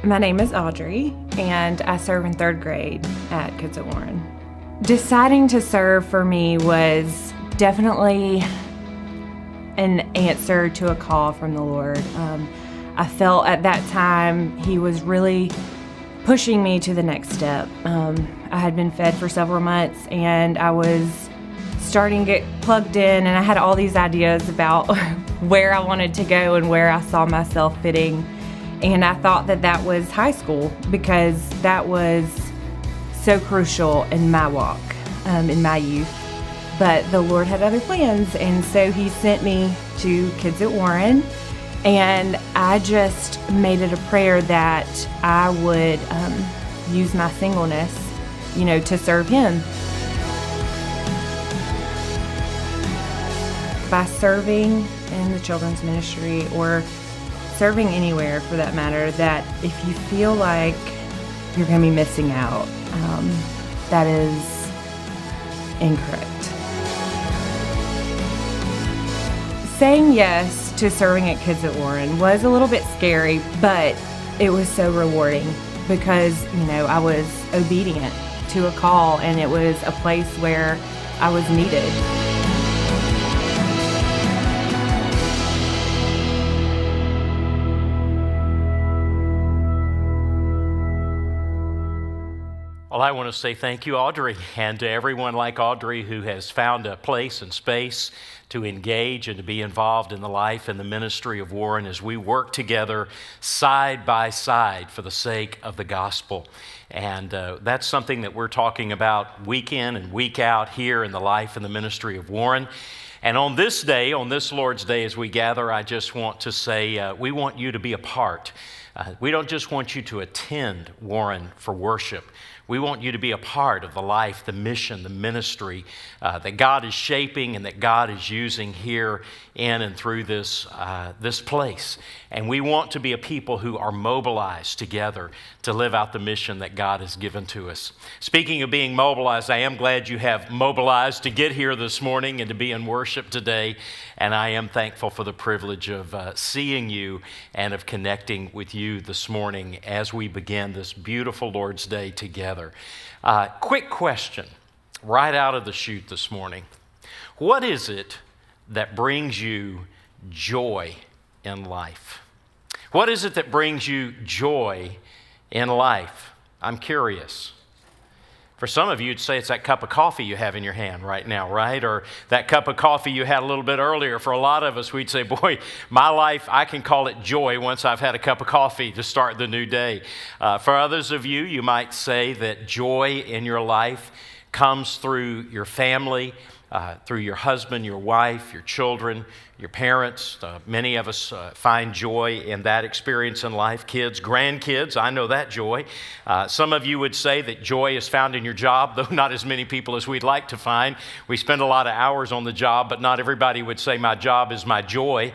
My name is Audrey, and I serve in third grade at Kids at Warren. Deciding to serve for me was definitely an answer to a call from the Lord. I felt at that time He was really pushing me to the next step. I had been fed for several months, and I was starting to get plugged in, and I had all these ideas about where I wanted to go and where I saw myself fitting. And I thought that was high school because that was so crucial in my walk, in my youth. But the Lord had other plans, and so He sent me to Kids at Warren, and I just made it a prayer that I would use my singleness, to serve Him. By serving in the children's ministry or serving anywhere for that matter, that if you feel like you're going to be missing out, that is incorrect. Saying yes to serving at Kids at Warren was a little bit scary, but it was so rewarding because, I was obedient to a call, and it was a place where I was needed. Well, I want to say thank you, Audrey, and to everyone like Audrey who has found a place and space to engage and to be involved in the life and the ministry of Warren as we work together side by side for the sake of the gospel. And that's something that we're talking about week in and week out here in the life and the ministry of Warren. And on this day, on this Lord's Day, as we gather, I just want to say we want you to be a part. We don't just want you to attend Warren for worship. We want you to be a part of the life, the mission, the ministry that God is shaping and that God is using here in and through this place. And we want to be a people who are mobilized together to live out the mission that God has given to us. Speaking of being mobilized, I am glad you have mobilized to get here this morning and to be in worship today. And I am thankful for the privilege of seeing you and of connecting with you this morning as we begin this beautiful Lord's Day together. Quick question right out of the chute this morning. What is it that brings you joy in life? What is it that brings you joy in life? I'm curious. For some of you, you'd say it's that cup of coffee you have in your hand right now, right? Or that cup of coffee you had a little bit earlier. For a lot of us, we'd say, boy, my life, I can call it joy once I've had a cup of coffee to start the new day. For others of you, you might say that joy in your life comes through your family, through your husband, your wife, your children, your parents. Many of us find joy in that experience in life. Kids, grandkids, I know that joy. Some of you would say that joy is found in your job, though not as many people as we'd like to find. We spend a lot of hours on the job, but not everybody would say my job is my joy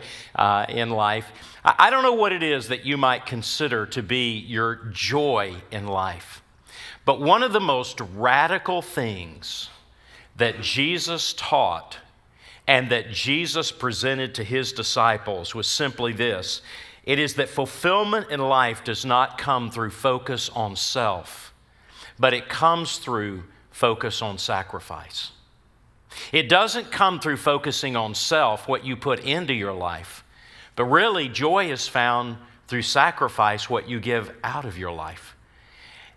in life. I don't know what it is that you might consider to be your joy in life, but one of the most radical things that Jesus taught and that Jesus presented to His disciples was simply this. It is that fulfillment in life does not come through focus on self, but it comes through focus on sacrifice. It doesn't come through focusing on self, what you put into your life, but really joy is found through sacrifice, what you give out of your life.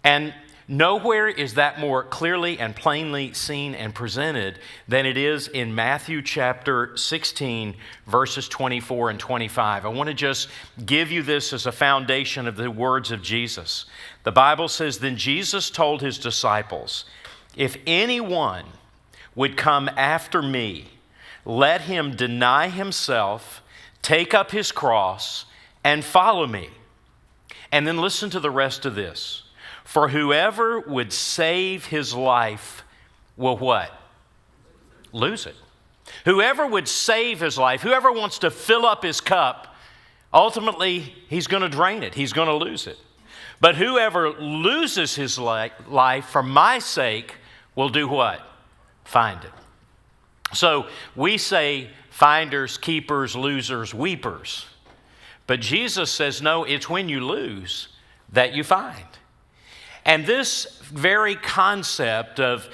And nowhere is that more clearly and plainly seen and presented than it is in Matthew chapter 16, verses 24 and 25. I want to just give you this as a foundation of the words of Jesus. The Bible says, "Then Jesus told His disciples, 'If anyone would come after me, let him deny himself, take up his cross, and follow me.'" And then listen to the rest of this. "For whoever would save his life will" what? Lose it. Whoever would save his life, whoever wants to fill up his cup, ultimately he's going to drain it. He's going to lose it. But whoever loses his life for my sake will do what? Find it. So we say finders, keepers, losers, weepers. But Jesus says, no, it's when you lose that you find. And this very concept of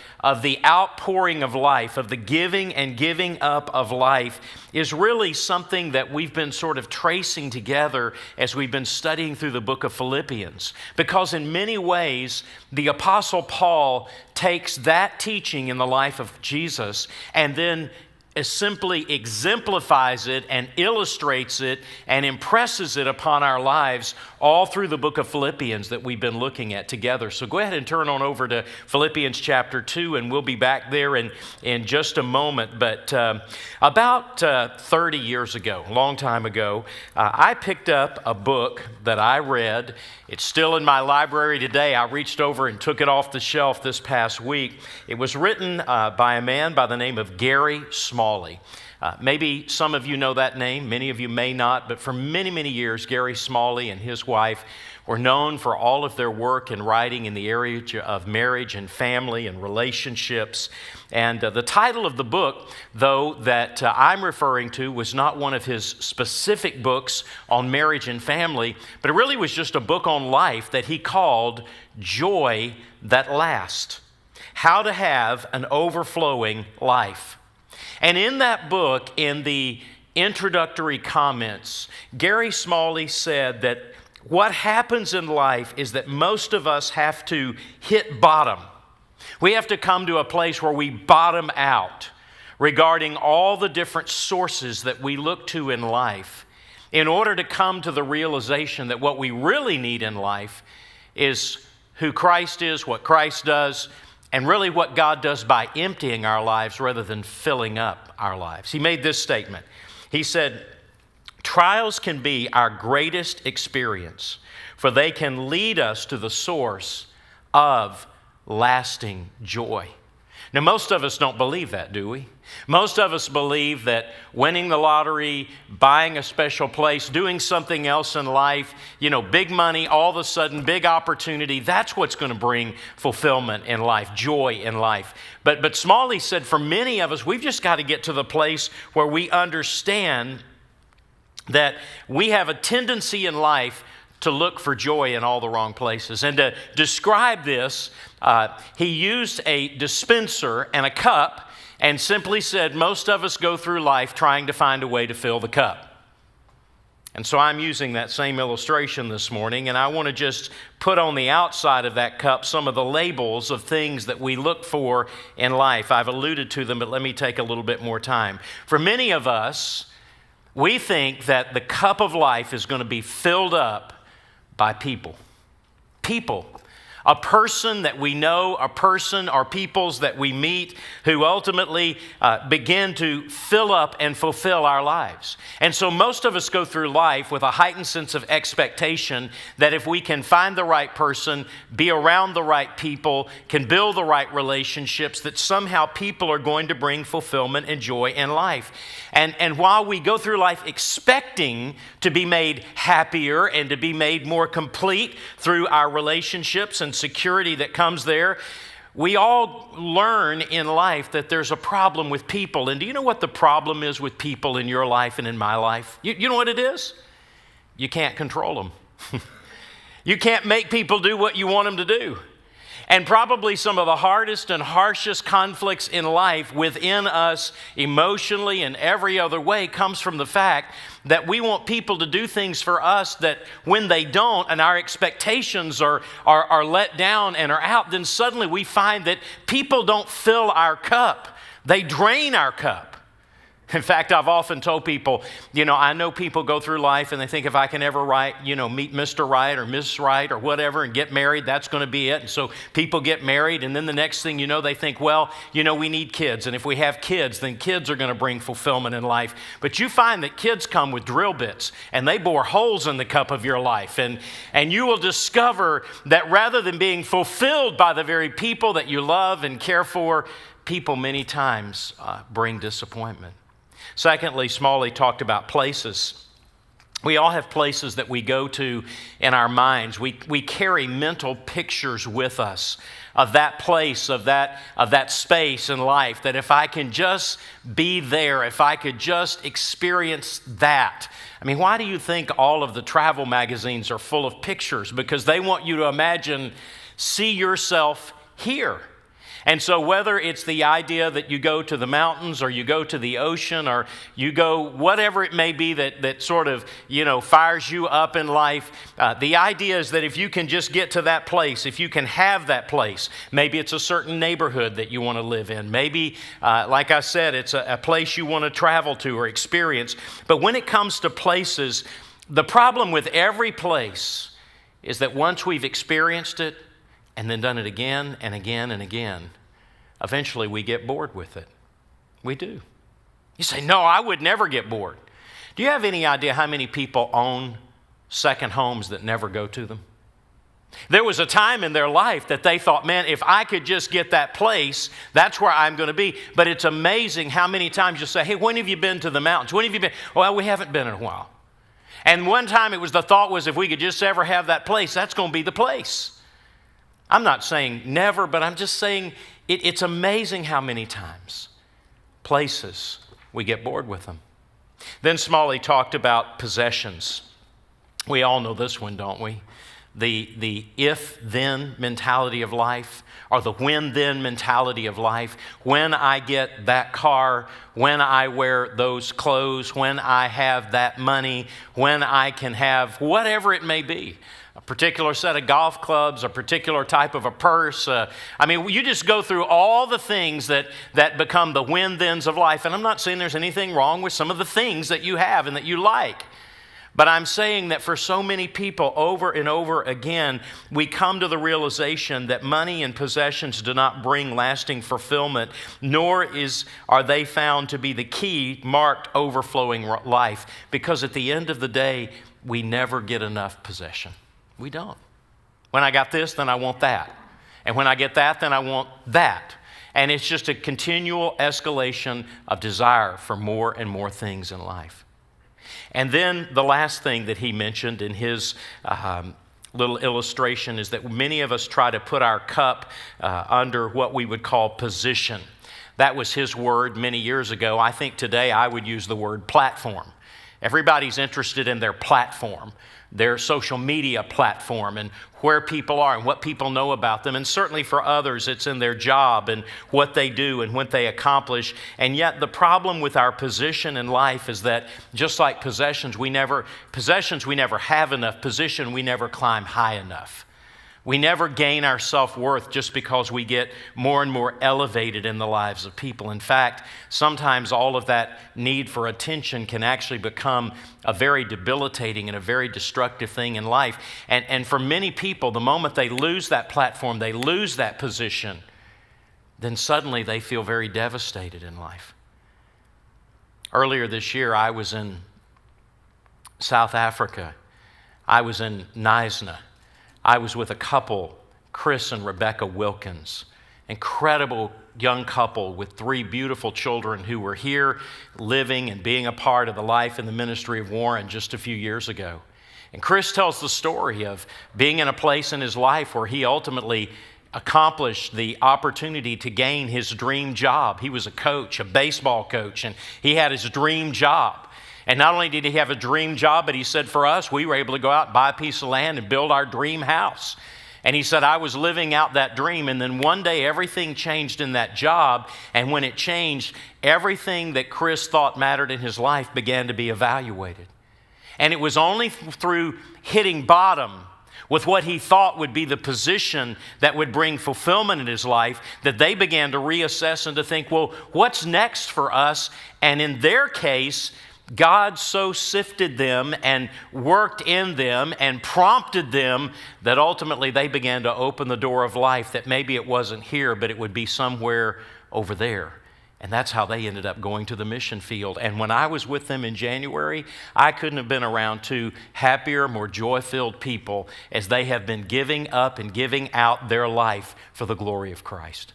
the outpouring of life, of the giving and giving up of life, is really something that we've been sort of tracing together as we've been studying through the book of Philippians. Because in many ways, the Apostle Paul takes that teaching in the life of Jesus and then simply exemplifies it and illustrates it and impresses it upon our lives all through the book of Philippians that we've been looking at together. So go ahead and turn on over to Philippians chapter 2, and we'll be back there in just a moment. But about 30 years ago, a long time ago, I picked up a book that I read. It's still in my library today. I reached over and took it off the shelf this past week. It was written by a man by the name of Gary Smalley. Maybe some of you know that name, many of you may not, but for many, many years, Gary Smalley and his wife were known for all of their work and writing in the area of marriage and family and relationships. And the title of the book, though, that I'm referring to was not one of his specific books on marriage and family, but it really was just a book on life that he called Joy That Lasts: How to Have an Overflowing Life. And in that book, in the introductory comments, Gary Smalley said that what happens in life is that most of us have to hit bottom. We have to come to a place where we bottom out regarding all the different sources that we look to in life in order to come to the realization that what we really need in life is who Christ is, what Christ does, and really what God does by emptying our lives rather than filling up our lives. He made this statement. He said, "Trials can be our greatest experience, for they can lead us to the source of lasting joy." Now, most of us don't believe that, do we? Most of us believe that winning the lottery, buying a special place, doing something else in life, big money, all of a sudden, big opportunity, that's what's going to bring fulfillment in life, joy in life. But Smalley said for many of us, we've just got to get to the place where we understand that we have a tendency in life to look for joy in all the wrong places. And to describe this, he used a dispenser and a cup and simply said, most of us go through life trying to find a way to fill the cup. And so I'm using that same illustration this morning, and I want to just put on the outside of that cup some of the labels of things that we look for in life. I've alluded to them, but let me take a little bit more time. For many of us, we think that the cup of life is going to be filled up by people. People. A person that we know, a person or peoples that we meet who ultimately begin to fill up and fulfill our lives. And so most of us go through life with a heightened sense of expectation that if we can find the right person, be around the right people, can build the right relationships, that somehow people are going to bring fulfillment and joy in life. And while we go through life expecting to be made happier and to be made more complete through our relationships and security that comes there, we all learn in life that there's a problem with people. And do you know what the problem is with people in your life and in my life? You know what it is? You can't control them. You can't make people do what you want them to do. And probably some of the hardest and harshest conflicts in life within us emotionally and every other way comes from the fact that we want people to do things for us that when they don't and our expectations are let down and are out, then suddenly we find that people don't fill our cup. They drain our cup. In fact, I've often told people, I know people go through life and they think if I can ever meet Mr. Right or Miss Right or whatever and get married, that's going to be it. And so people get married, and then the next thing you know, they think, we need kids. And if we have kids, then kids are going to bring fulfillment in life. But you find that kids come with drill bits and they bore holes in the cup of your life. And you will discover that rather than being fulfilled by the very people that you love and care for, people many times bring disappointment. Secondly, Smalley talked about places. We all have places that we go to in our minds. We carry mental pictures with us of that place, of that space in life, that if I can just be there, if I could just experience that. I mean, why do you think all of the travel magazines are full of pictures? Because they want you to imagine, see yourself here. And so whether it's the idea that you go to the mountains or you go to the ocean or you go whatever it may be that sort of, fires you up in life, the idea is that if you can just get to that place, if you can have that place, maybe it's a certain neighborhood that you want to live in. Maybe, like I said, it's a place you want to travel to or experience. But when it comes to places, the problem with every place is that once we've experienced it, and then done it again and again and again, eventually we get bored with it. We do. You say, no, I would never get bored. Do you have any idea how many people own second homes that never go to them? There was a time in their life that they thought, man, if I could just get that place, that's where I'm going to be. But it's amazing how many times you say, hey, when have you been to the mountains? When have you been? Well, we haven't been in a while. And one time the thought was, if we could just ever have that place, that's going to be the place. I'm not saying never, but I'm just saying it's amazing how many times places we get bored with them. Then Smalley talked about possessions. We all know this one, don't we? The if-then mentality of life, or the when-then mentality of life. When I get that car, when I wear those clothes, when I have that money, when I can have whatever it may be. A particular set of golf clubs, a particular type of a purse. You just go through all the things that become the when-thens of life. And I'm not saying there's anything wrong with some of the things that you have and that you like. But I'm saying that for so many people, over and over again, we come to the realization that money and possessions do not bring lasting fulfillment, nor are they found to be the key marked overflowing life. Because at the end of the day, we never get enough possession. We don't. When I got this, then I want that. And when I get that, then I want that. And it's just a continual escalation of desire for more and more things in life. And then the last thing that he mentioned in his little illustration is that many of us try to put our cup under what we would call position. That was his word many years ago. I think today I would use the word platform. Everybody's interested in their platform, their social media platform, and where people are and what people know about them. And certainly for others, it's in their job and what they do and what they accomplish. And yet the problem with our position in life is that just like possessions, we never have enough. Position, we never climb high enough. We never gain our self-worth just because we get more and more elevated in the lives of people. In fact, sometimes all of that need for attention can actually become a very debilitating and a very destructive thing in life. And for many people, the moment they lose that platform, they lose that position, then suddenly they feel very devastated in life. Earlier this year, I was in South Africa. I was in Knysna. I was with a couple, Chris and Rebecca Wilkins, incredible young couple with 3 beautiful children who were here living and being a part of the life and the ministry of Warren just a few years ago. And Chris tells the story of being in a place in his life where he ultimately accomplished the opportunity to gain his dream job. He was a coach, a baseball coach, and he had his dream job. And not only did he have a dream job, but he said for us, we were able to go out and buy a piece of land and build our dream house. And he said, I was living out that dream. And then one day everything changed in that job. And when it changed, everything that Chris thought mattered in his life began to be evaluated. And it was only through hitting bottom with what he thought would be the position that would bring fulfillment in his life that they began to reassess and to think, well, what's next for us? And in their case, God so sifted them and worked in them and prompted them that ultimately they began to open the door of life that maybe it wasn't here, but it would be somewhere over there. And that's how they ended up going to the mission field. And when I was with them in January, I couldn't have been around 2 happier, more joy-filled people as they have been giving up and giving out their life for the glory of Christ.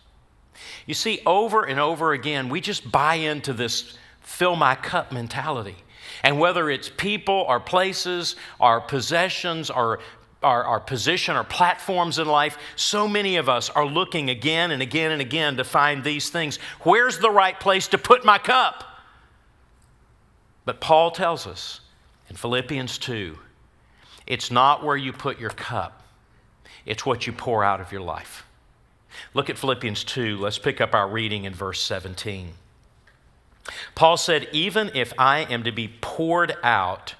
You see, over and over again, we just buy into this fill my cup mentality. And whether it's people or places or possessions or our position or platforms in life, so many of us are looking again and again and again to find these things. Where's the right place to put my cup? But Paul tells us in Philippians 2, it's not where you put your cup, it's what you pour out of your life. Look at Philippians 2. Let's pick up our reading in verse 17. Paul said, even if I am to be poured out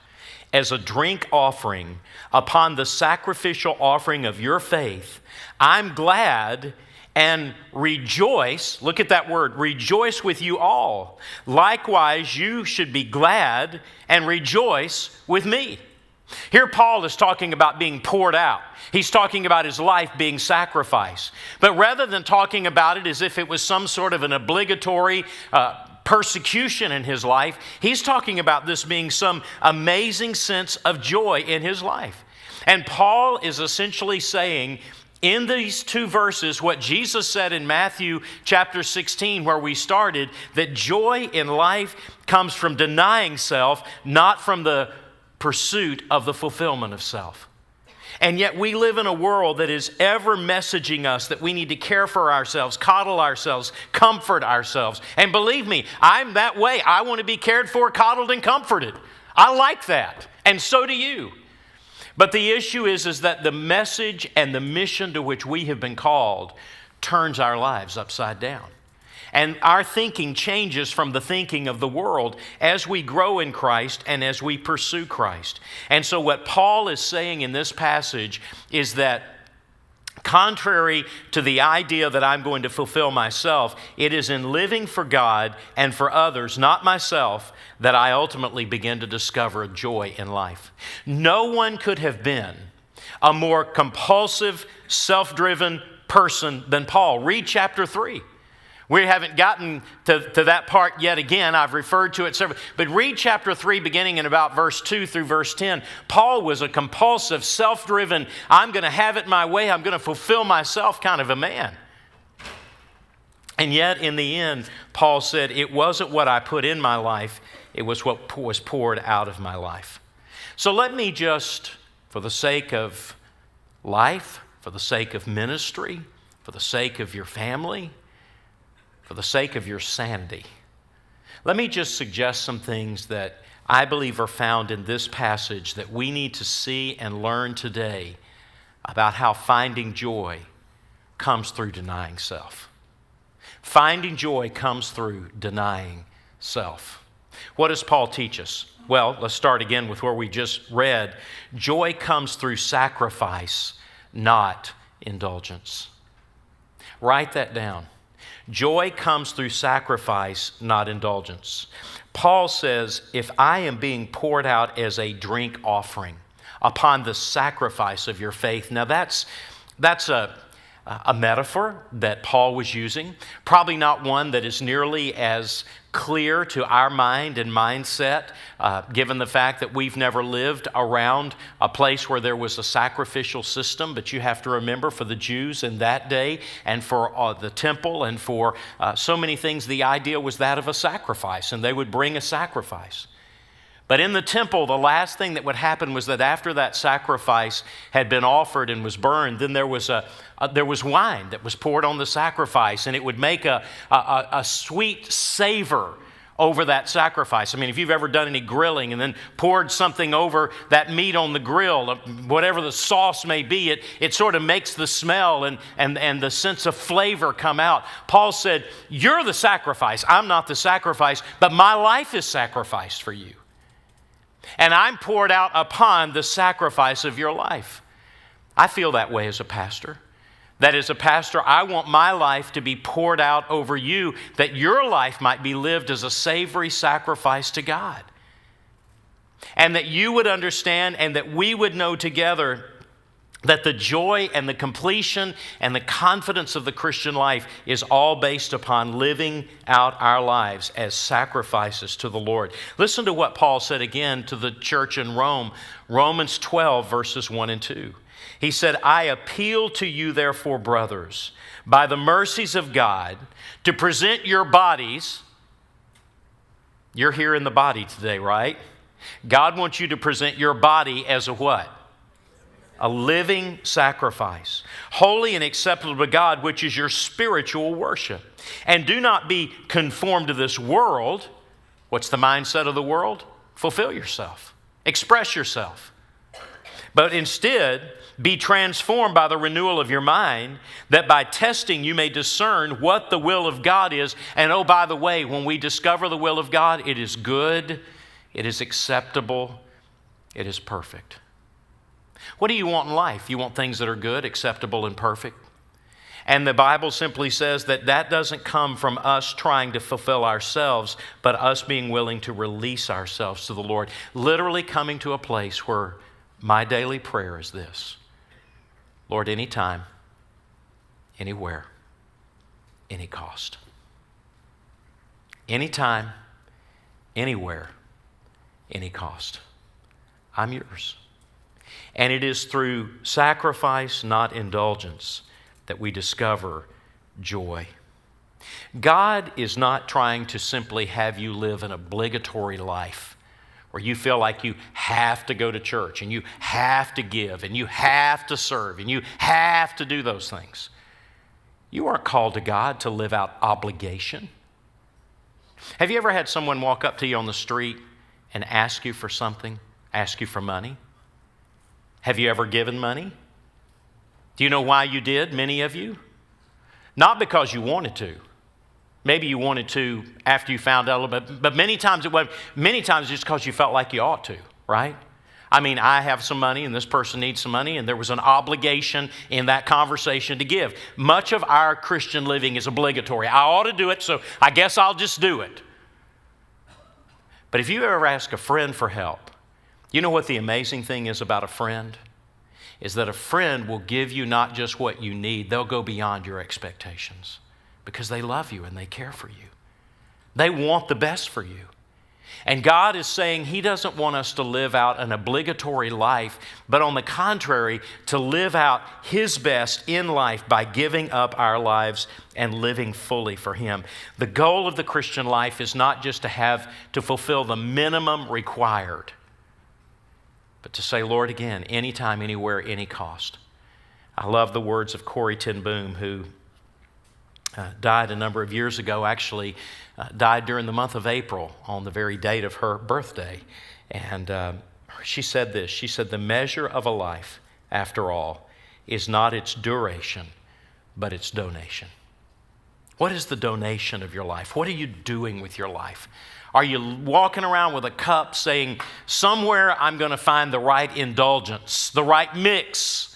as a drink offering upon the sacrificial offering of your faith, I'm glad and rejoice. Look at that word, rejoice with you all. Likewise, you should be glad and rejoice with me. Here Paul is talking about being poured out. He's talking about his life being sacrificed. But rather than talking about it as if it was some sort of an obligatory persecution in his life, he's talking about this being some amazing sense of joy in his life. And Paul is essentially saying in these two verses what Jesus said in Matthew chapter 16, where we started, that joy in life comes from denying self, not from the pursuit of the fulfillment of self. And yet we live in a world that is ever messaging us that we need to care for ourselves, coddle ourselves, comfort ourselves. And believe me, I'm that way. I want to be cared for, coddled, and comforted. I like that. And so do you. But the issue is that the message and the mission to which we have been called turns our lives upside down. And our thinking changes from the thinking of the world as we grow in Christ and as we pursue Christ. And so what Paul is saying in this passage is that contrary to the idea that I'm going to fulfill myself, it is in living for God and for others, not myself, that I ultimately begin to discover joy in life. No one could have been a more compulsive, self-driven person than Paul. Read chapter 3. We haven't gotten to that part yet again. I've referred to it several. But read chapter 3 beginning in about verse 2 through verse 10. Paul was a compulsive, self-driven, I'm going to have it my way, I'm going to fulfill myself kind of a man. And yet in the end, Paul said, it wasn't what I put in my life, it was what was poured out of my life. So let me just, for the sake of life, for the sake of ministry, for the sake of your family, for the sake of your sanity, let me just suggest some things that I believe are found in this passage that we need to see and learn today about how finding joy comes through denying self. Finding joy comes through denying self. What does Paul teach us? Well, let's start again with where we just read. Joy comes through sacrifice, not indulgence. Write that down. Joy comes through sacrifice, not indulgence. Paul says, if I am being poured out as a drink offering upon the sacrifice of your faith. Now that's a metaphor that Paul was using, probably not one that is nearly as clear to our mind and mindset, given the fact that we've never lived around a place where there was a sacrificial system. But you have to remember, for the Jews in that day and for the temple and for so many things, the idea was that of a sacrifice, and they would bring a sacrifice. But in the temple, the last thing that would happen was that after that sacrifice had been offered and was burned, then there was wine that was poured on the sacrifice, and it would make a sweet savor over that sacrifice. I mean, if you've ever done any grilling and then poured something over that meat on the grill, whatever the sauce may be, it sort of makes the smell and the sense of flavor come out. Paul said, you're the sacrifice. I'm not the sacrifice, but my life is sacrificed for you. And I'm poured out upon the sacrifice of your life. I feel that way as a pastor. That as a pastor, I want my life to be poured out over you, that your life might be lived as a savory sacrifice to God. And that you would understand and that we would know together that the joy and the completion and the confidence of the Christian life is all based upon living out our lives as sacrifices to the Lord. Listen to what Paul said again to the church in Rome, Romans 12, verses 1 and 2. He said, I appeal to you, therefore, brothers, by the mercies of God, to present your bodies. You're here in the body today, right? God wants you to present your body as a what? A living sacrifice, holy and acceptable to God, which is your spiritual worship. And do not be conformed to this world. What's the mindset of the world? Fulfill yourself. Express yourself. But instead, be transformed by the renewal of your mind, that by testing you may discern what the will of God is. And oh, by the way, when we discover the will of God, it is good, it is acceptable, it is perfect. What do you want in life? You want things that are good, acceptable, and perfect? And the Bible simply says that that doesn't come from us trying to fulfill ourselves, but us being willing to release ourselves to the Lord. Literally coming to a place where my daily prayer is this: Lord, anytime, anywhere, any cost. Anytime, anywhere, any cost. I'm yours. And it is through sacrifice, not indulgence, that we discover joy. God is not trying to simply have you live an obligatory life where you feel like you have to go to church and you have to give and you have to serve and you have to do those things. You aren't called to God to live out obligation. Have you ever had someone walk up to you on the street and ask you for something, ask you for money? Have you ever given money? Do you know why you did, many of you? Not because you wanted to. Maybe you wanted to after you found out a little bit, but many times just because you felt like you ought to, right? I mean, I have some money and this person needs some money, and there was an obligation in that conversation to give. Much of our Christian living is obligatory. I ought to do it, so I guess I'll just do it. But if you ever ask a friend for help, you know what the amazing thing is about a friend? Is that a friend will give you not just what you need, they'll go beyond your expectations because they love you and they care for you. They want the best for you. And God is saying He doesn't want us to live out an obligatory life, but on the contrary, to live out His best in life by giving up our lives and living fully for Him. The goal of the Christian life is not just to fulfill the minimum required, but to say, Lord, again, anytime, anywhere, any cost. I love the words of Corrie ten Boom, who died a number of years ago, actually died during the month of April on the very date of her birthday. And she said this, she said, the measure of a life, after all, is not its duration, but its donation. What is the donation of your life? What are you doing with your life? Are you walking around with a cup saying, somewhere I'm going to find the right indulgence, the right mix?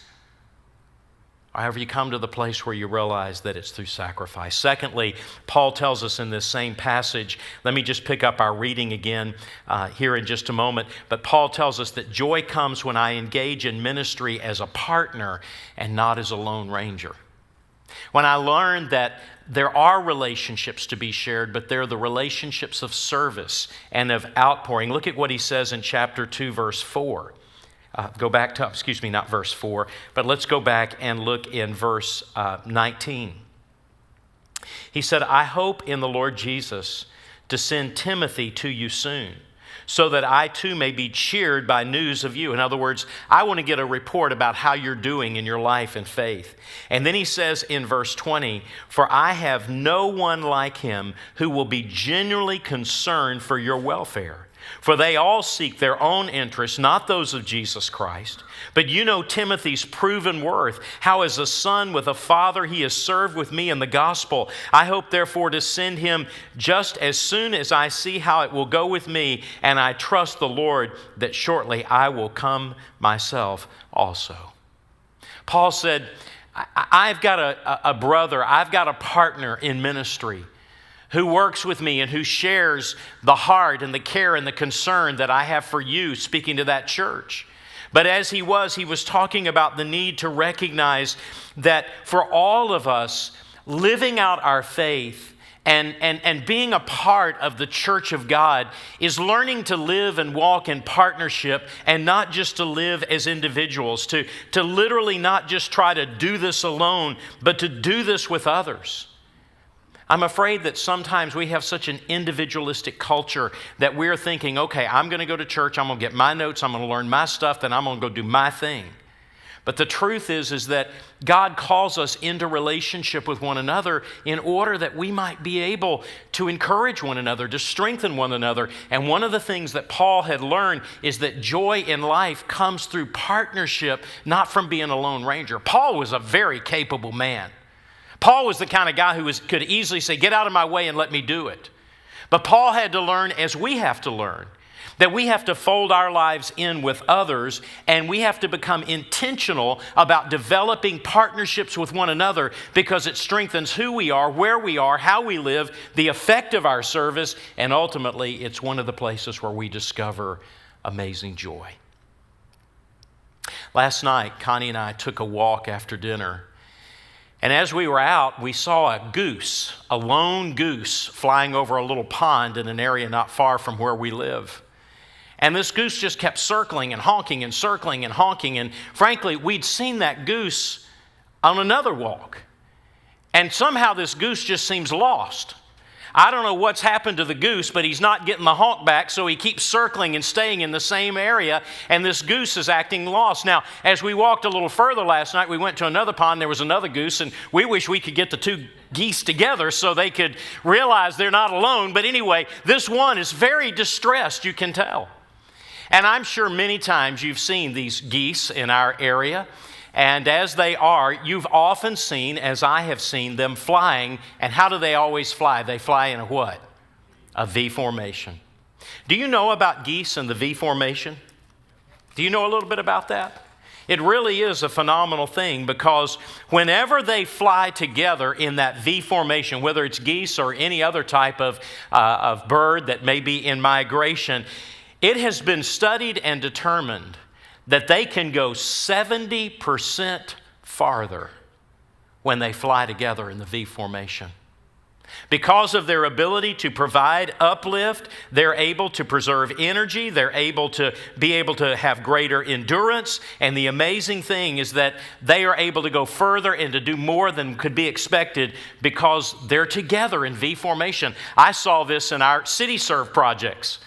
Or have you come to the place where you realize that it's through sacrifice? Secondly, Paul tells us in this same passage, let me just pick up our reading again here in just a moment, but Paul tells us that joy comes when I engage in ministry as a partner and not as a lone ranger. When I learned that there are relationships to be shared, but they're the relationships of service and of outpouring. Look at what he says in chapter 2, verse 4. Go back to, not verse 4, but let's go back and look in verse 19. He said, I hope in the Lord Jesus to send Timothy to you soon, so that I too may be cheered by news of you. In other words, I want to get a report about how you're doing in your life and faith. And then he says in verse 20, for I have no one like him who will be genuinely concerned for your welfare. For they all seek their own interests, not those of Jesus Christ. But you know Timothy's proven worth, how as a son with a father he has served with me in the gospel. I hope therefore to send him just as soon as I see how it will go with me, and I trust the Lord that shortly I will come myself also. Paul said, I've got a brother, I've got a partner in ministry who works with me and who shares the heart and the care and the concern that I have for you, speaking to that church. But as he was talking about the need to recognize that for all of us, living out our faith and being a part of the church of God is learning to live and walk in partnership and not just to live as individuals, to literally not just try to do this alone, but to do this with others. I'm afraid that sometimes we have such an individualistic culture that we're thinking, okay, I'm going to go to church, I'm going to get my notes, I'm going to learn my stuff, then I'm going to go do my thing. But the truth is that God calls us into relationship with one another in order that we might be able to encourage one another, to strengthen one another. And one of the things that Paul had learned is that joy in life comes through partnership, not from being a lone ranger. Paul was a very capable man. Paul was the kind of guy who could easily say, get out of my way and let me do it. But Paul had to learn, as we have to learn, that we have to fold our lives in with others, and we have to become intentional about developing partnerships with one another, because it strengthens who we are, where we are, how we live, the effect of our service, and ultimately it's one of the places where we discover amazing joy. Last night, Connie and I took a walk after dinner, and as we were out, we saw a goose, a lone goose, flying over a little pond in an area not far from where we live. And this goose just kept circling and honking and circling and honking. And frankly, we'd seen that goose on another walk. And somehow this goose just seems lost. I don't know what's happened to the goose, but he's not getting the honk back, so he keeps circling and staying in the same area, and this goose is acting lost. Now, as we walked a little further last night, we went to another pond, there was another goose, and we wish we could get the two geese together so they could realize they're not alone. But anyway, this one is very distressed, you can tell. And I'm sure many times you've seen these geese in our area, and as they are, you've often seen, as I have seen, them flying. And how do they always fly? They fly in a what? A V formation. Do you know about geese and the V formation? Do you know a little bit about that? It really is a phenomenal thing, because whenever they fly together in that V formation, whether it's geese or any other type of bird that may be in migration, it has been studied and determined that they can go 70% farther when they fly together in the V formation. Because of their ability to provide uplift, they're able to preserve energy, they're able to have greater endurance, and the amazing thing is that they are able to go further and to do more than could be expected because they're together in V formation. I saw this in our City Serve projects.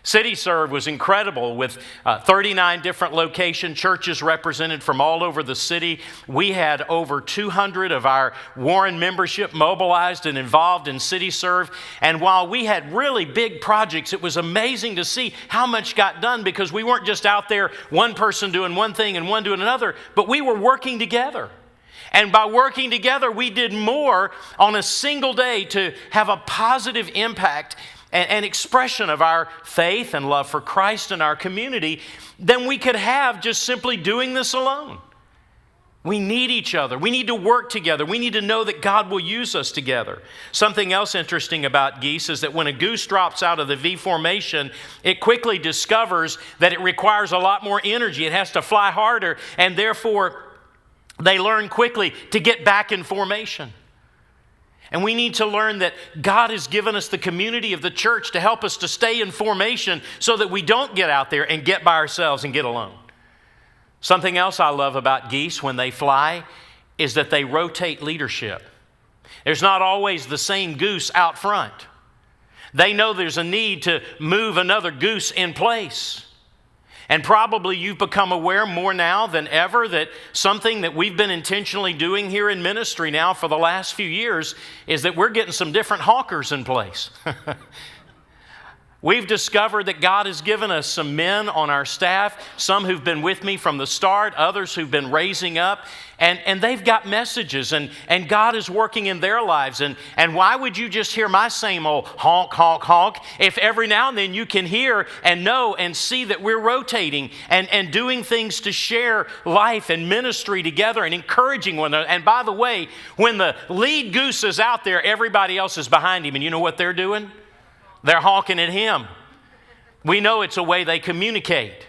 City Serve was incredible, with 39 different location churches represented from all over the city. We had over 200 of our Warren membership mobilized and involved in City Serve. And while we had really big projects, it was amazing to see how much got done, because we weren't just out there, one person doing one thing and one doing another, but we were working together. And by working together, we did more on a single day to have a positive impact and expression of our faith and love for Christ in our community than we could have just simply doing this alone. We need each other. We need to work together. We need to know that God will use us together. Something else interesting about geese is that when a goose drops out of the V formation, it quickly discovers that it requires a lot more energy. It has to fly harder, and therefore they learn quickly to get back in formation. And we need to learn that God has given us the community of the church to help us to stay in formation so that we don't get out there and get by ourselves and get alone. Something else I love about geese when they fly is that they rotate leadership. There's not always the same goose out front. They know there's a need to move another goose in place. And probably you've become aware more now than ever that something that we've been intentionally doing here in ministry now for the last few years is that we're getting some different honkers in place. We've discovered that God has given us some men on our staff, some who've been with me from the start, others who've been raising up, and they've got messages, and God is working in their lives. And why would you just hear my same old honk, honk, honk, if every now and then you can hear and know and see that we're rotating and doing things to share life and ministry together and encouraging one another. And by the way, when the lead goose is out there, everybody else is behind him, and you know what they're doing? They're honking at him. We know it's a way they communicate.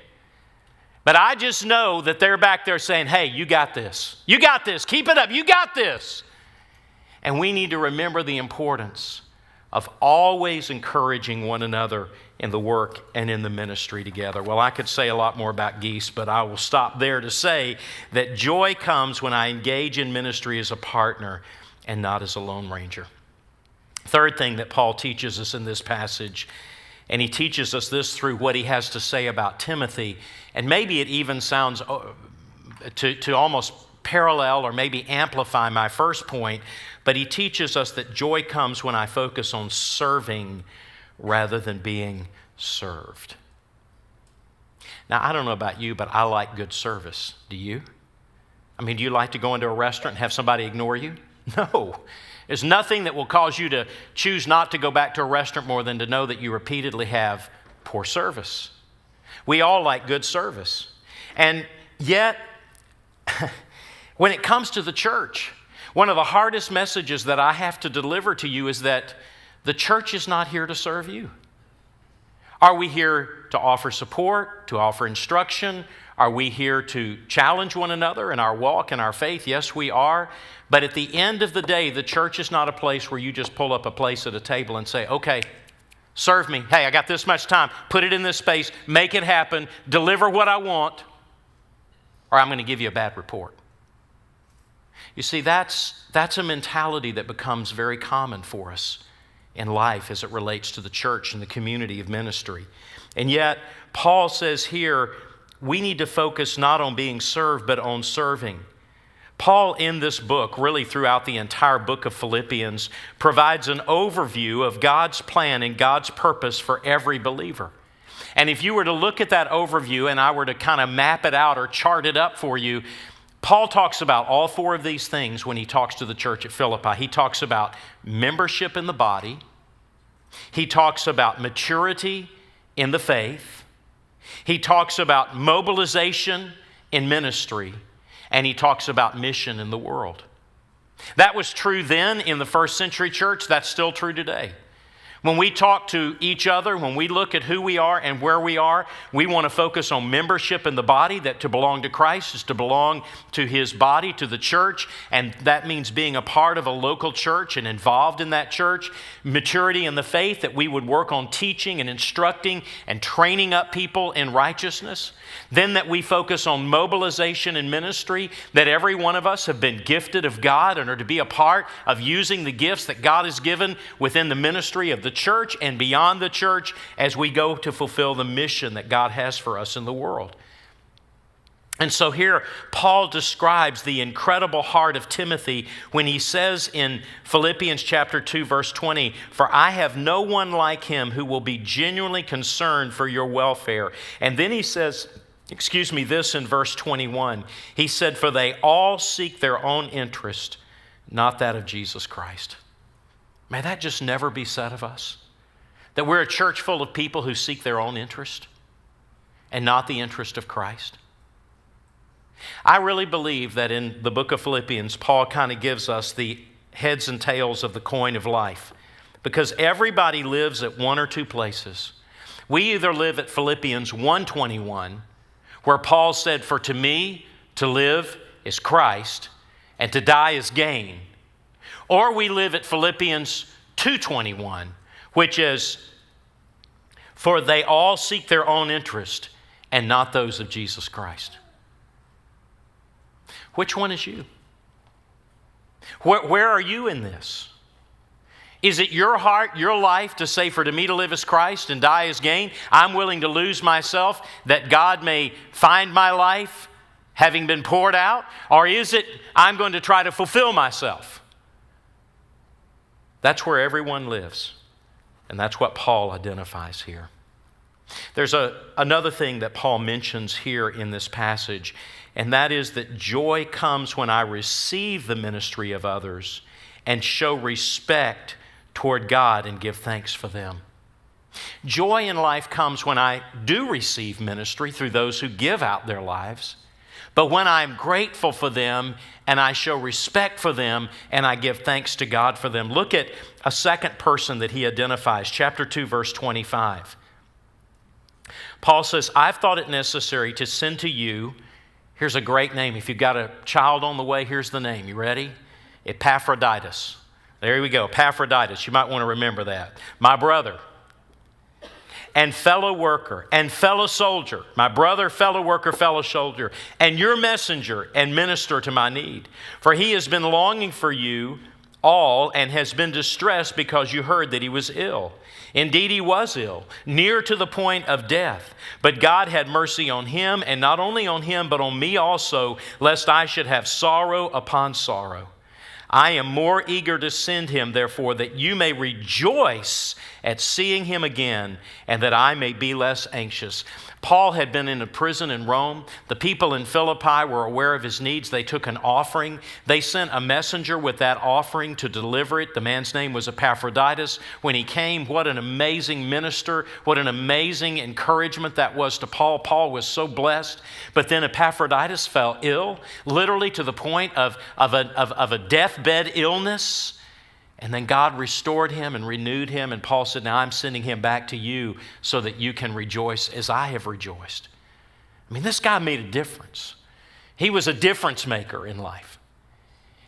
But I just know that they're back there saying, hey, you got this. You got this. Keep it up. You got this. And we need to remember the importance of always encouraging one another in the work and in the ministry together. Well, I could say a lot more about geese, but I will stop there to say that joy comes when I engage in ministry as a partner and not as a lone ranger. Third thing that Paul teaches us in this passage, and he teaches us this through what he has to say about Timothy, and maybe it even sounds to almost parallel or maybe amplify my first point, but he teaches us that joy comes when I focus on serving rather than being served. Now, I don't know about you, but I like good service. Do you? I mean, do you like to go into a restaurant and have somebody ignore you? No. There's nothing that will cause you to choose not to go back to a restaurant more than to know that you repeatedly have poor service. We all like good service. And yet, when it comes to the church, one of the hardest messages that I have to deliver to you is that the church is not here to serve you. Are we here to offer support, to offer instruction? Are we here to challenge one another in our walk and our faith? Yes, we are. But at the end of the day, the church is not a place where you just pull up a place at a table and say, okay, serve me. Hey, I got this much time. Put it in this space. Make it happen. Deliver what I want, or I'm going to give you a bad report. You see, that's a mentality that becomes very common for us in life as it relates to the church and the community of ministry. And yet, Paul says here, we need to focus not on being served, but on serving. Paul, in this book, really throughout the entire book of Philippians, provides an overview of God's plan and God's purpose for every believer. And if you were to look at that overview and I were to kind of map it out or chart it up for you, Paul talks about all four of these things when he talks to the church at Philippi. He talks about membership in the body. He talks about maturity in the faith. He talks about mobilization in ministry. And he talks about mission in the world. That was true then in the first century church. That's still true today. When we talk to each other, when we look at who we are and where we are, we want to focus on membership in the body, that to belong to Christ is to belong to His body, to the church, and that means being a part of a local church and involved in that church. Maturity in the faith, that we would work on teaching and instructing and training up people in righteousness. Then that we focus on mobilization and ministry, that every one of us have been gifted of God and are to be a part of using the gifts that God has given within the ministry of the church and beyond the church as we go to fulfill the mission that God has for us in the world. And so here, Paul describes the incredible heart of Timothy when he says in Philippians chapter 2, verse 20, "For I have no one like him who will be genuinely concerned for your welfare." And then he says, this in verse 21. He said, "For they all seek their own interest, not that of Jesus Christ." May that just never be said of us. That we're a church full of people who seek their own interest and not the interest of Christ. I really believe that in the book of Philippians, Paul kind of gives us the heads and tails of the coin of life, because everybody lives at one or two places. We either live at Philippians 1:21, where Paul said, "For to me to live is Christ, and to die is gain." Or we live at Philippians 2:21, which is, "For they all seek their own interest and not those of Jesus Christ." Which one is you? Where are you in this? Is it your heart, your life to say, "For to me to live is Christ and die is gain"? I'm willing to lose myself that God may find my life having been poured out? Or is it, I'm going to try to fulfill myself? That's where everyone lives. And that's what Paul identifies here. There's another thing that Paul mentions here in this passage, and that is that joy comes when I receive the ministry of others and show respect toward God and give thanks for them. Joy in life comes when I do receive ministry through those who give out their lives, but when I'm grateful for them and I show respect for them and I give thanks to God for them. Look at a second person that he identifies, chapter 2, verse 25. Paul says, "I've thought it necessary to send to you," here's a great name. If you've got a child on the way, here's the name. You ready? Epaphroditus. There we go, Epaphroditus. You might want to remember that. "My brother and fellow worker and fellow soldier," my brother, fellow worker, fellow soldier, "and your messenger and minister to my need. For he has been longing for you all and has been distressed because you heard that he was ill. Indeed, he was ill, near to the point of death. But God had mercy on him, and not only on him, but on me also, lest I should have sorrow upon sorrow. I am more eager to send him, therefore, that you may rejoice at seeing him again, and that I may be less anxious. Paul had been in a prison in Rome. The people in Philippi were aware of his needs. They took an offering. They sent a messenger with that offering to deliver it. The man's name was Epaphroditus. When he came, what an amazing minister, what an amazing encouragement that was to Paul. Paul was so blessed. But then Epaphroditus fell ill, literally to the point of a deathbed illness. And then God restored him and renewed him. And Paul said, now I'm sending him back to you so that you can rejoice as I have rejoiced. I mean, this guy made a difference. He was a difference maker in life.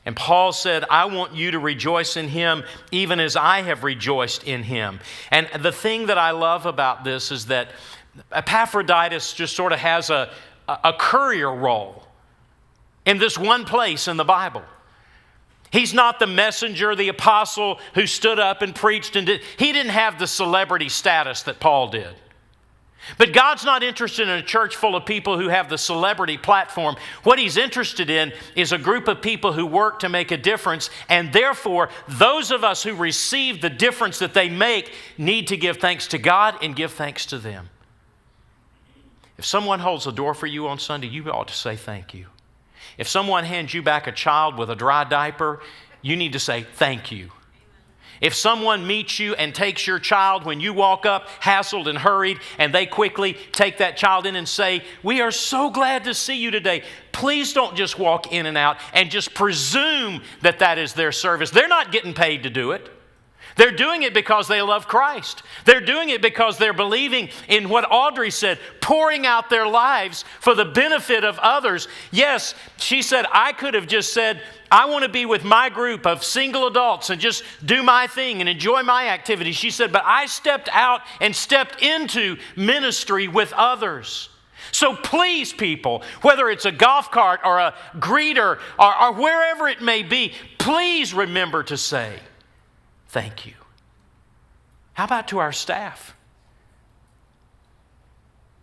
And Paul said, I want you to rejoice in him even as I have rejoiced in him. And the thing that I love about this is that Epaphroditus just sort of has a courier role in this one place in the Bible. He's not the messenger, the apostle who stood up and preached and he didn't have the celebrity status that Paul did. But God's not interested in a church full of people who have the celebrity platform. What he's interested in is a group of people who work to make a difference, and therefore those of us who receive the difference that they make need to give thanks to God and give thanks to them. If someone holds the door for you on Sunday, you ought to say thank you. If someone hands you back a child with a dry diaper, you need to say thank you. If someone meets you and takes your child when you walk up, hassled and hurried, and they quickly take that child in and say, we are so glad to see you today. Please don't just walk in and out and just presume that that is their service. They're not getting paid to do it. They're doing it because they love Christ. They're doing it because they're believing in what Audrey said, pouring out their lives for the benefit of others. Yes, she said, I could have just said, I want to be with my group of single adults and just do my thing and enjoy my activities. She said, but I stepped out and stepped into ministry with others. So please, people, whether it's a golf cart or a greeter or wherever it may be, please remember to say, thank you. How about to our staff?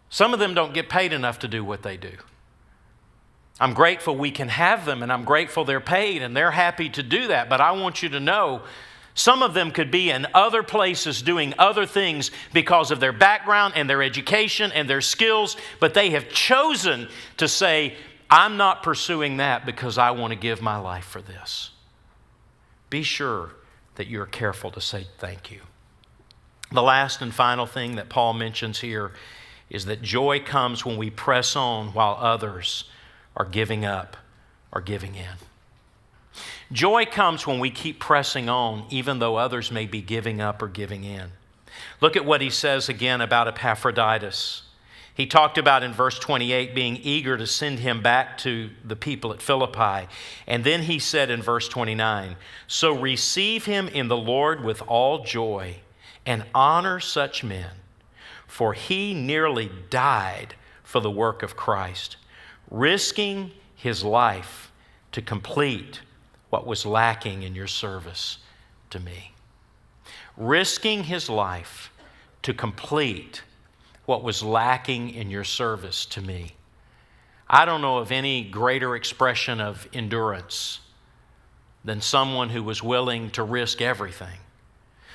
Some of them don't get paid enough to do what they do. I'm grateful we can have them, and I'm grateful they're paid, and they're happy to do that. But I want you to know, some of them could be in other places doing other things because of their background and their education and their skills, but they have chosen to say, I'm not pursuing that because I want to give my life for this. Be sure that you're careful to say thank you. The last and final thing that Paul mentions here is that joy comes when we press on while others are giving up or giving in. Joy comes when we keep pressing on even though others may be giving up or giving in. Look at what he says again about Epaphroditus. He talked about in verse 28 being eager to send him back to the people at Philippi. And then he said in verse 29, so receive him in the Lord with all joy and honor such men, for he nearly died for the work of Christ, risking his life to complete what was lacking in your service to me. Risking his life to complete what was lacking in your service to me. I don't know of any greater expression of endurance than someone who was willing to risk everything.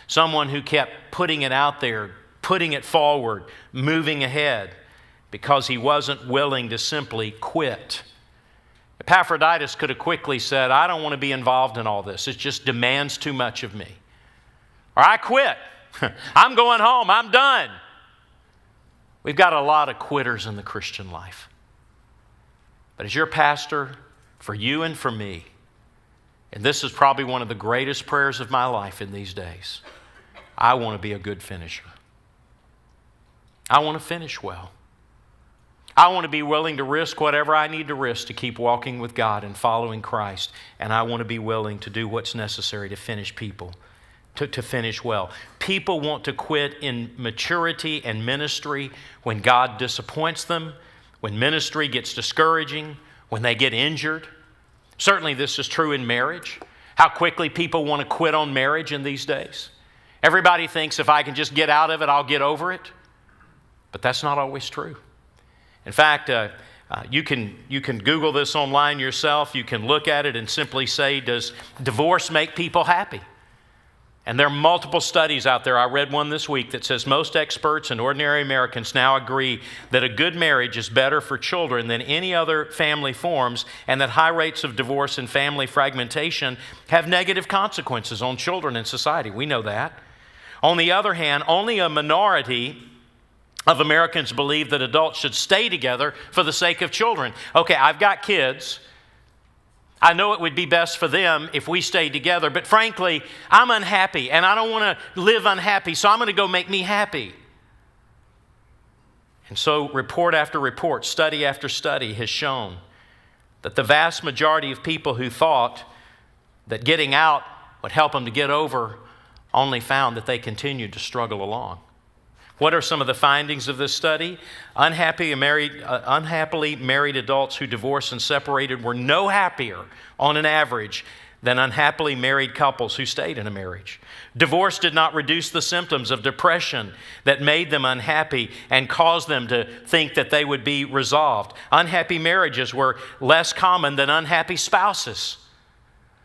Someone who kept putting it out there, putting it forward, moving ahead, because he wasn't willing to simply quit. Epaphroditus could have quickly said, I don't want to be involved in all this. It just demands too much of me. Or I quit. I'm going home. I'm done. We've got a lot of quitters in the Christian life. But as your pastor, for you and for me, and this is probably one of the greatest prayers of my life in these days, I want to be a good finisher. I want to finish well. I want to be willing to risk whatever I need to risk to keep walking with God and following Christ. And I want to be willing to do what's necessary to finish people, to finish well. People want to quit in maturity and ministry when God disappoints them, when ministry gets discouraging, when they get injured. Certainly this is true in marriage. How quickly people want to quit on marriage in these days. Everybody thinks if I can just get out of it, I'll get over it. But that's not always true. In fact, you can Google this online yourself. You can look at it and simply say, does divorce make people happy? And there are multiple studies out there. I read one this week that says most experts and ordinary Americans now agree that a good marriage is better for children than any other family forms, and that high rates of divorce and family fragmentation have negative consequences on children and society. We know that. On the other hand, only a minority of Americans believe that adults should stay together for the sake of children. Okay, I've got kids. I know it would be best for them if we stayed together, but frankly, I'm unhappy and I don't want to live unhappy, so I'm going to go make me happy. And so report after report, study after study has shown that the vast majority of people who thought that getting out would help them to get over only found that they continued to struggle along. What are some of the findings of this study? Unhappily married adults who divorced and separated were no happier on an average than unhappily married couples who stayed in a marriage. Divorce did not reduce the symptoms of depression that made them unhappy and caused them to think that they would be resolved. Unhappy marriages were less common than unhappy spouses.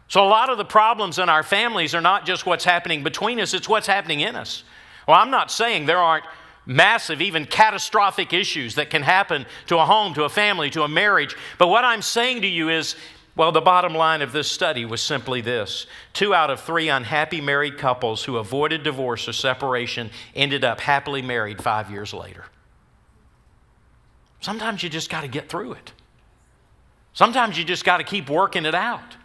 So a lot of the problems in our families are not just what's happening between us, it's what's happening in us. Well, I'm not saying there aren't massive, even catastrophic issues that can happen to a home, to a family, to a marriage. But what I'm saying to you is, well, the bottom line of this study was simply this. 2 out of 3 unhappy married couples who avoided divorce or separation ended up happily married 5 years later. Sometimes you just got to get through it. Sometimes you just got to keep working it out.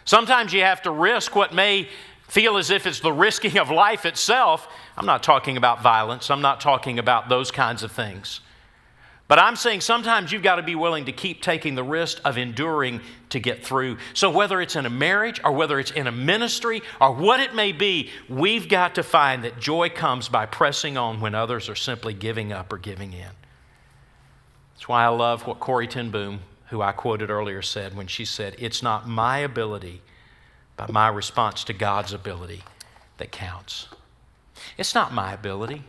Sometimes you have to risk what may feel as if it's the risking of life itself. I'm not talking about violence. I'm not talking about those kinds of things. But I'm saying sometimes you've got to be willing to keep taking the risk of enduring to get through. So whether it's in a marriage or whether it's in a ministry or what it may be, we've got to find that joy comes by pressing on when others are simply giving up or giving in. That's why I love what Corrie ten Boom, who I quoted earlier, said when she said, "It's not my ability, but my response to God's ability that counts." It's not my ability.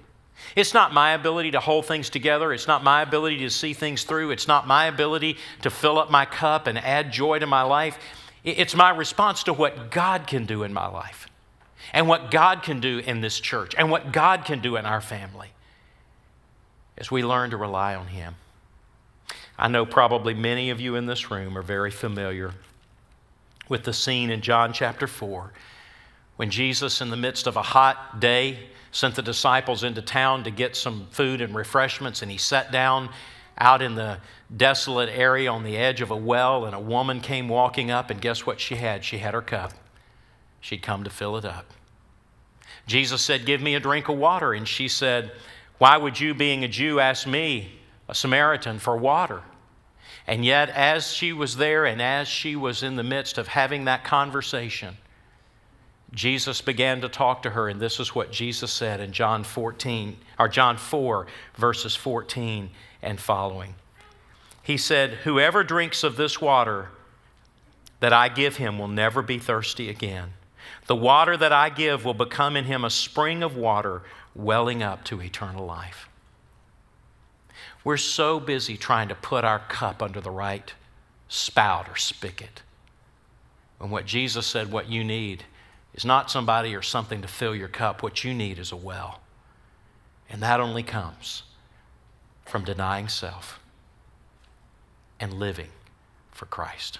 It's not my ability to hold things together. It's not my ability to see things through. It's not my ability to fill up my cup and add joy to my life. It's my response to what God can do in my life and what God can do in this church and what God can do in our family as we learn to rely on Him. I know probably many of you in this room are very familiar with the scene in John chapter 4 when Jesus, in the midst of a hot day, sent the disciples into town to get some food and refreshments, and He sat down out in the desolate area on the edge of a well, and a woman came walking up, and guess what she had? She had her cup. She'd come to fill it up. Jesus said, "Give me a drink of water," and she said, "Why would you, being a Jew, ask me, a Samaritan, for water?" And yet, as she was there and as she was in the midst of having that conversation, Jesus began to talk to her, and this is what Jesus said in John 4, verses 14 and following. He said, "Whoever drinks of this water that I give him will never be thirsty again. The water that I give will become in him a spring of water welling up to eternal life." We're so busy trying to put our cup under the right spout or spigot. And what Jesus said, what you need is not somebody or something to fill your cup. What you need is a well. And that only comes from denying self and living for Christ.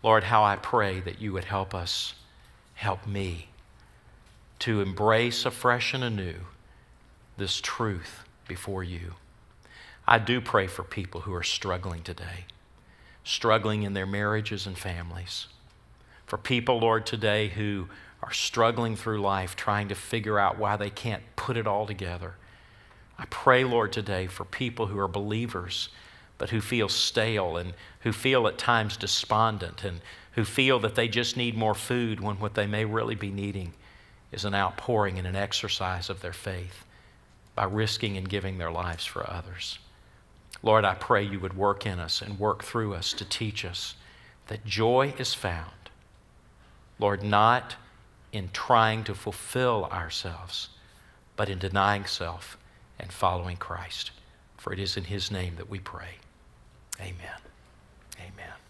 Lord, how I pray that you would help us, help me to embrace afresh and anew this truth before you. I do pray for people who are struggling today, struggling in their marriages and families. For people, Lord, today who are struggling through life, trying to figure out why they can't put it all together. I pray, Lord, today for people who are believers, but who feel stale and who feel at times despondent and who feel that they just need more food when what they may really be needing is an outpouring and an exercise of their faith by risking and giving their lives for others. Lord, I pray you would work in us and work through us to teach us that joy is found Lord, not in trying to fulfill ourselves, but in denying self and following Christ. For it is in his name that we pray. Amen. Amen.